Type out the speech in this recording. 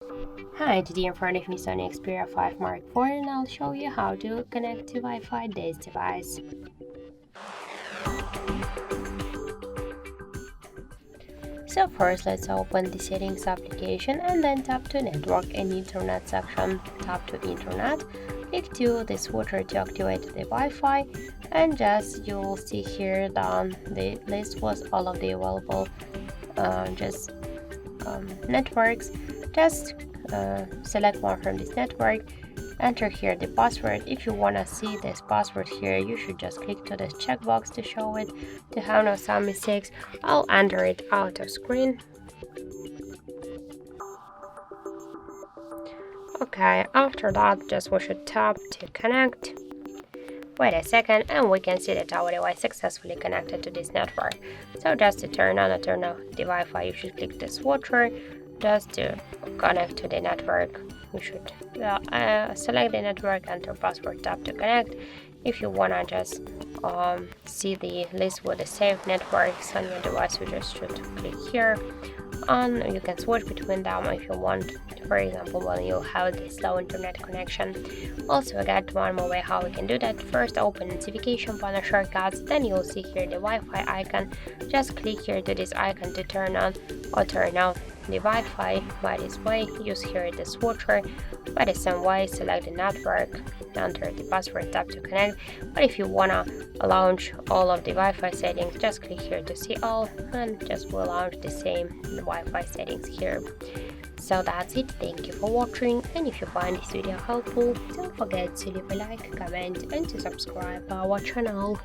Hi, today in front of me Sony Xperia 5 Mark IV and I'll show you how to connect to Wi-Fi this device. So first let's open the settings application and then tap to network and internet section. Tap to internet, click to the switcher to activate the Wi-Fi, and just you'll see here down the list was all of the available networks. Just select one from this network, enter here the password. If you want to see this password here, you should just click to this checkbox to show it to have no some mistakes. I'll enter it out of screen. Okay, after that just we should tap to connect. Wait a second and we can see that our device successfully connected to this network. So just to turn on or turn off the Wi-Fi, you should click the switcher. Just to connect to the network, you should select the network, enter password, tap to connect. If you wanna just see the list with the saved networks on your device, you just should click here, and you can switch between them if you want. For example, when you have the slow internet connection. Also, I got one more way how we can do that. First, open notification panel shortcuts, then you'll see here the Wi-Fi icon. Just click here to this icon to turn on or turn off the Wi-Fi. By this way, use here the switcher. By the same way, select the network, enter the password, tap to connect. But if you wanna launch all of the Wi-Fi settings, just click here to see all, and just will launch the same Wi-Fi settings here. So that's it. Thank you for watching, and if you find this video helpful, don't forget to leave a like, comment, and to subscribe our channel.